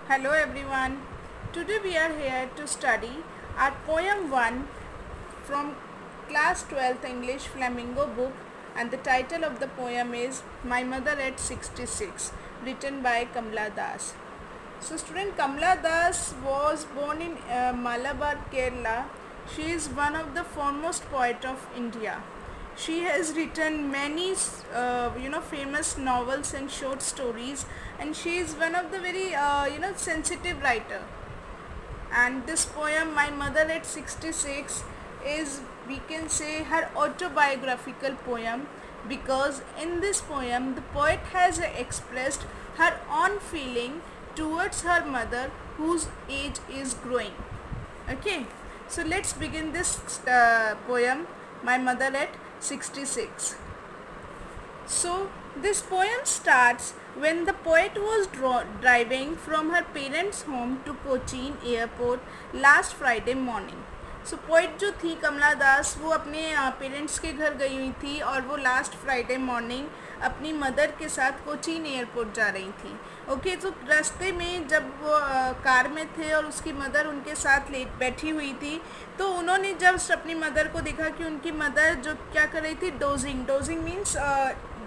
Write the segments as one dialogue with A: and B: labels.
A: Hello everyone. Today we are here to study our poem 1 from class 12th English Flamingo book, and the title of the poem is My Mother at 66, written by Kamla Das. So student, Kamla Das was born in Malabar, Kerala. She is one of the foremost poet of India. She has written many famous novels and short stories, and she is one of the very sensitive writer. And this poem, My Mother at 66, is, we can say, her autobiographical poem, because in this poem the poet has expressed her own feeling towards her mother, whose age is growing. Okay, so let's begin this poem, My Mother at 66. So this poem starts when the poet was driving from her parents' home to Cochin airport last Friday morning. So poet जो थी कमला दास, वो अपने parents के घर गई हुई थी और वो लास्ट फ्राइडे मॉर्निंग अपनी मदर के साथ कोचीन एयरपोर्ट जा रही थी. ओके, तो रास्ते में जब वो कार में थे और उसकी मदर उनके साथ बैठी हुई थी, तो उन्होंने जब अपनी मदर को देखा कि उनकी मदर जो क्या कर रही थी, डोजिंग मीन्स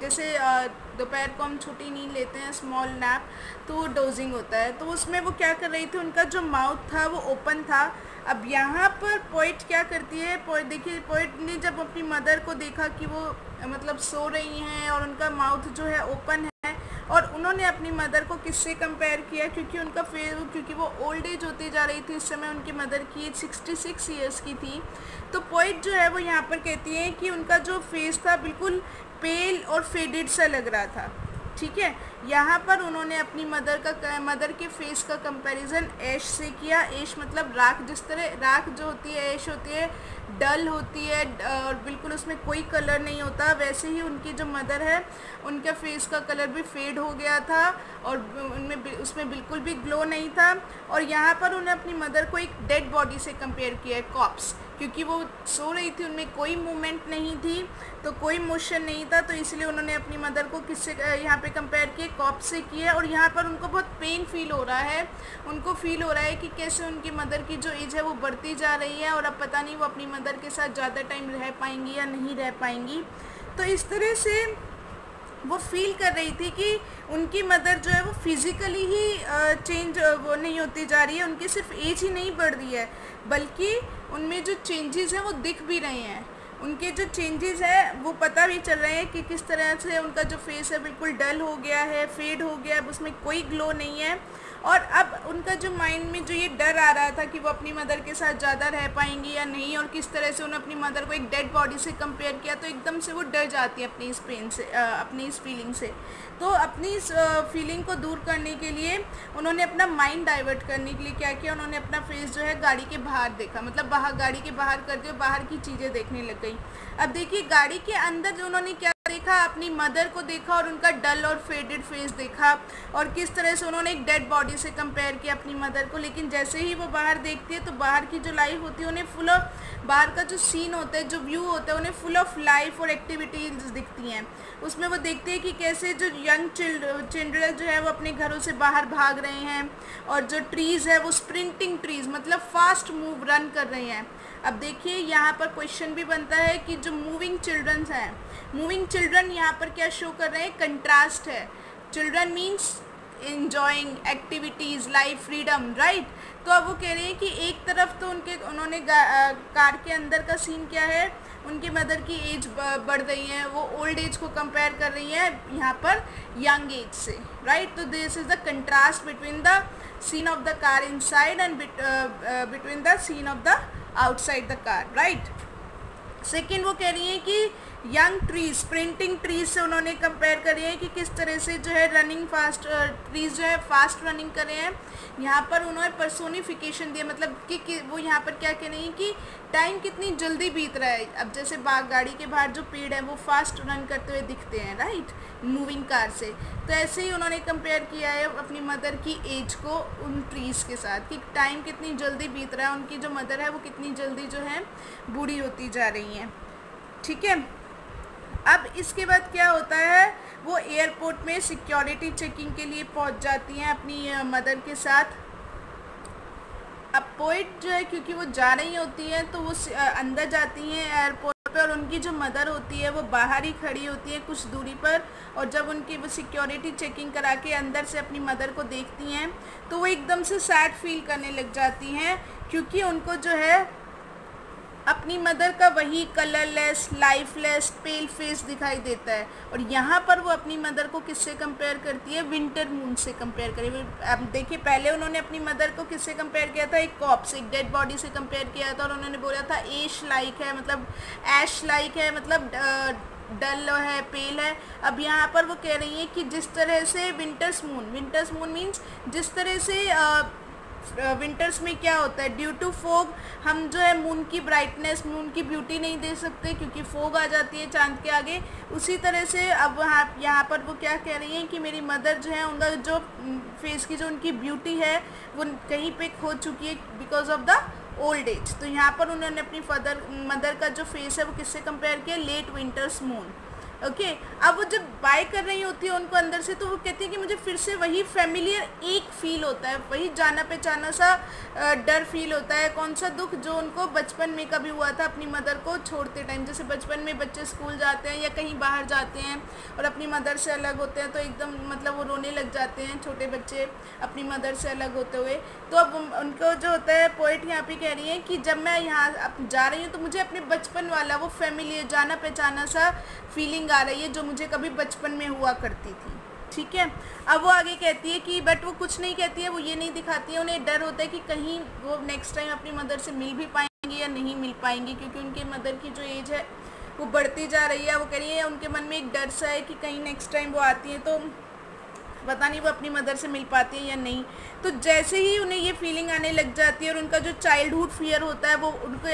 A: जैसे दोपहर को हम छोटी नींद लेते हैं, स्मॉल नैप, तो वो डोजिंग होता है. तो उसमें वो क्या कर रही थी, उनका जो माउथ था वो ओपन था. अब यहाँ पर पोइट क्या करती है, पोइट ने जब अपनी मदर को देखा कि वो मतलब सो रही हैं और उनका माउथ जो है ओपन है, और उन्होंने अपनी मदर को किससे कंपेयर किया, क्योंकि वो ओल्ड एज होती जा रही थी. इस समय उनकी मदर की एज 66 ईयर्स की थी. तो पोइट जो है वो यहाँ पर कहती है कि उनका जो फेस था बिल्कुल पेल और फेडेड सा लग रहा था. ठीक है, यहाँ पर उन्होंने अपनी मदर के फेस का कंपैरिजन ऐश से किया. ऐश मतलब राख, जिस तरह राख जो होती है, ऐश होती है, डल होती है और बिल्कुल उसमें कोई कलर नहीं होता, वैसे ही उनकी जो मदर है उनका फेस का कलर भी फेड हो गया था और उसमें बिल्कुल भी ग्लो नहीं था. और यहाँ पर उन्होंने अपनी मदर को एक डेड बॉडी से कंपेयर किया है, कॉप्स, क्योंकि वो सो रही थी, उनमें कोई मूवमेंट नहीं थी, तो कोई मोशन नहीं था, तो इसलिए उन्होंने अपनी मदर को किससे यहाँ पे कंपेयर किए, कॉप्स से किया. और यहाँ पर उनको बहुत पेन फील हो रहा है, उनको फील हो रहा है कि कैसे उनकी मदर की जो एज है वो बढ़ती जा रही है और अब पता नहीं वो अपनी मदर के साथ ज़्यादा टाइम रह पाएंगी या नहीं रह पाएंगी. तो इस तरह से वो फील कर रही थी कि उनकी मदर जो है वो फिज़िकली ही चेंज वो नहीं होती जा रही है, उनकी सिर्फ एज ही नहीं बढ़ रही है, बल्कि उनमें जो चेंजेस हैं वो दिख भी रहे हैं. उनके जो चेंजेस हैं वो पता भी चल रहे हैं कि किस तरह से उनका जो फेस है बिल्कुल डल हो गया है, फेड हो गया है, उसमें कोई ग्लो नहीं है. और अब उनका जो माइंड में जो ये डर आ रहा था कि वो अपनी मदर के साथ ज़्यादा रह पाएंगी या नहीं, और किस तरह से उन्होंने अपनी मदर को एक डेड बॉडी से कंपेयर किया, तो एकदम से वो डर जाती है अपनी इस पेन से, अपनी इस फीलिंग से. तो अपनी इस फीलिंग को दूर करने के लिए उन्होंने अपना माइंड डाइवर्ट करने के लिए क्या किया, उन्होंने अपना फेस जो है गाड़ी के बाहर देखा, मतलब गाड़ी के बाहर कर दिया, बाहर की चीज़ें देखने लग गई. अब देखिए, गाड़ी के अंदर जो उन्होंने क्या देखा, अपनी मदर को देखा और उनका डल और फेडेड फेस देखा, और किस तरह से उन्होंने एक डेड बॉडी से कंपेयर किया अपनी मदर को. लेकिन जैसे ही वो बाहर देखती है तो बाहर की जो लाइफ होती है उन्हें फुल ऑफ, बाहर का जो सीन होता है, जो व्यू होता है, उन्हें फुल ऑफ लाइफ और एक्टिविटीज़ दिखती हैं. उसमें वो देखते हैं कि कैसे जो यंग चिल्ड्रन जो है वो अपने घरों से बाहर भाग रहे हैं, और जो ट्रीज़ है वो स्प्रिंटिंग ट्रीज़ मतलब फास्ट मूव रन कर रहे हैं. अब देखिए, यहाँ पर क्वेश्चन भी बनता है कि जो मूविंग चिल्ड्रंस हैं, मूविंग चिल्ड्रन यहाँ पर क्या शो कर रहे हैं, कंट्रास्ट है. Children means enjoying activities, life, freedom, right. तो अब वो कह रहे हैं कि एक तरफ तो उन्होंने कार के अंदर का सीन क्या है, उनकी मदर की एज बढ़ रही है, वो ओल्ड एज को कंपेयर कर रही है यहाँ पर यंग एज से, राइट. तो this is the contrast between the scene of the car inside and between the scene of the outside the car, right. Second, वो कह रही हैं कि यंग ट्रीज, स्प्रिंटिंग ट्रीज से उन्होंने कंपेयर करी है कि किस तरह से जो है रनिंग फास्ट ट्रीज जो है फास्ट रनिंग कर रहे हैं. यहाँ पर उन्होंने पर्सोनिफिकेशन दिया, मतलब कि वो यहाँ पर क्या कह रही हैं कि टाइम कितनी जल्दी बीत रहा है. अब जैसे गाड़ी के बाहर जो पेड़ है वो फास्ट रन करते हुए दिखते हैं, राइट, मूविंग कार से. तो ऐसे ही उन्होंने कंपेयर किया है अपनी मदर की एज को उन ट्रीज़ के साथ, कि टाइम कितनी जल्दी बीत रहा है, उनकी जो मदर है वो कितनी जल्दी जो है बूढ़ी होती जा रही हैं. ठीक है. अब इसके बाद क्या होता है, वो एयरपोर्ट में सिक्योरिटी चेकिंग के लिए पहुंच जाती हैं अपनी मदर के साथ। अब पोइट जो है, क्योंकि वो जा रही होती हैं तो वो अंदर जाती हैं एयरपोर्ट पे, और उनकी जो मदर होती है वो बाहर ही खड़ी होती है कुछ दूरी पर। और जब उनकी वो सिक्योरिटी चेकिंग करा के अंदर से अपनी मदर को देखती हैं तो वो एकदम से सैड फील करने लग जाती हैं, क्योंकि उनको जो है अपनी मदर का वही कलरलेस, लाइफलेस, पेल फेस दिखाई देता है। और यहाँ पर वो अपनी मदर को किससे कंपेयर करती है, विंटर मून से कंपेयर करी। अब देखिए, पहले उन्होंने अपनी मदर को किससे कंपेयर किया था, एक कॉप्स, एक डेड बॉडी से कंपेयर किया था, और उन्होंने बोला था एश लाइक है, मतलब ऐश लाइक है, मतलब डल है, पेल है। अब यहाँ पर वो कह रही है कि जिस तरह से विंटर्स मून मीन्स जिस तरह से विंटर्स में क्या होता है, ड्यू टू फोग हम जो है मून की ब्राइटनेस, मून की ब्यूटी नहीं दे सकते क्योंकि फोग आ जाती है चांद के आगे। उसी तरह से अब यहाँ पर वो क्या कह रही हैं कि मेरी मदर जो है, उनका जो फेस की जो उनकी ब्यूटी है वो कहीं पे खो चुकी है because of the old age. तो यहाँ पर उन्होंने अपनी मदर का जो फेस है वो किससे कंपेयर किया, लेट विंटर्स मून। ओके, अब वो जब बाय कर रही होती है उनको अंदर से, तो वो कहती है कि मुझे फिर से वही फेमिलियर एक फील होता है, वही जाना पहचाना सा डर फील होता है। कौन सा दुख, जो उनको बचपन में कभी हुआ था अपनी मदर को छोड़ते टाइम। जैसे बचपन में बच्चे स्कूल जाते हैं या कहीं बाहर जाते हैं और अपनी मदर से अलग होते हैं तो एकदम मतलब वो रोने लग जाते हैं, छोटे बच्चे अपनी मदर से अलग होते हुए। तो अब उनको जो होता है, पोइट यहाँ पे कह रही है कि जब मैं यहाँ जा रही हूँ तो मुझे अपने बचपन वाला वो फेमिलियर, जाना पहचाना सा फीलिंग आ रही है जो मुझे कभी बचपन में हुआ करती थी। ठीक है, अब वो आगे कहती है कि बट वो कुछ नहीं कहती है, वो ये नहीं दिखाती है, उन्हें डर होता है कि कहीं वो नेक्स्ट टाइम अपनी मदर से मिल भी पाएंगी या नहीं मिल पाएंगी, क्योंकि उनके मदर की जो एज है वो बढ़ती जा रही है। वो कह रही है उनके मन में एक डर सा है कि कहीं नेक्स्ट टाइम वो आती है तो पता नहीं वो अपनी मदर से मिल पाती है या नहीं। तो जैसे ही उन्हें ये फीलिंग आने लग जाती है और उनका जो चाइल्डहुड फियर होता है वो उनको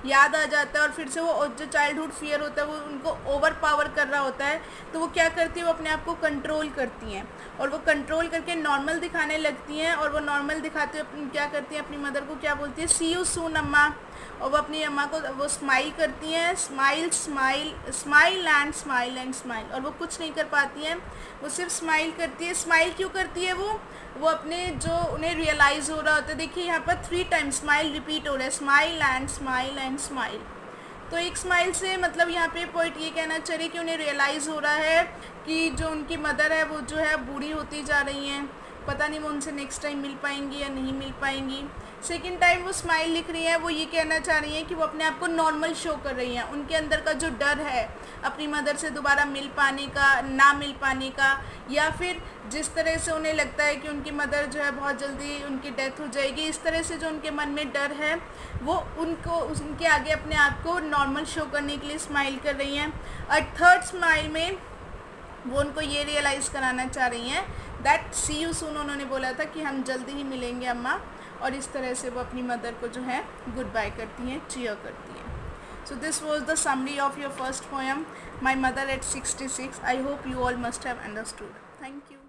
A: याद आ जाता है, और फिर से वो जो चाइल्डहुड फियर होता है वो उनको ओवर पावर कर रहा होता है, तो वो क्या करती है, वो अपने आप को कंट्रोल करती हैं और वो कंट्रोल करके नॉर्मल दिखाने लगती हैं। और वो नॉर्मल दिखाते हुए क्या करती हैं, अपनी मदर को क्या बोलती है, सी यू सून अम्मा। और वो अपनी अम्मा को वो स्माइल करती हैं, स्माइल एंड स्माइल, और वो कुछ नहीं कर पाती हैं, वो सिर्फ स्माइल करती है। स्माइल क्यों करती है वो अपने जो उन्हें रियलाइज़ हो रहा होता है। देखिए यहाँ पर 3 टाइम स्माइल रिपीट हो रहा है, स्माइल एंड स्माइल। तो एक स्माइल से मतलब यहाँ पे पॉइंट ये कहना चाह रही है कि उन्हें रियलाइज़ हो रहा है कि जो उनकी मदर है वो जो है बूढ़ी होती जा रही हैं, पता नहीं वो उनसे नेक्स्ट टाइम मिल पाएंगी या नहीं मिल पाएंगी। सेकेंड टाइम वो स्माइल लिख रही है, वो ये कहना चाह रही हैं कि वो अपने आप को नॉर्मल शो कर रही हैं। उनके अंदर का जो डर है अपनी मदर से दोबारा मिल पाने का, ना मिल पाने का, या फिर जिस तरह से उन्हें लगता है कि उनकी मदर जो है बहुत जल्दी उनकी डेथ हो जाएगी, इस तरह से जो उनके मन में डर है वो उनके आगे अपने आप को नॉर्मल शो करने के लिए स्माइल कर रही हैं। और थर्ड स्माइल में वो उनको ये रियलाइज़ कराना चाह रही हैं दैट सी यू सून। उन्होंने बोला था कि हम जल्दी ही मिलेंगे अम्मा, और इस तरह से वो अपनी मदर को जो है गुड बाय करती हैं, चीयर करती हैं। So this was the summary of your first poem, My Mother at 66. I hope you all must have understood. Thank you.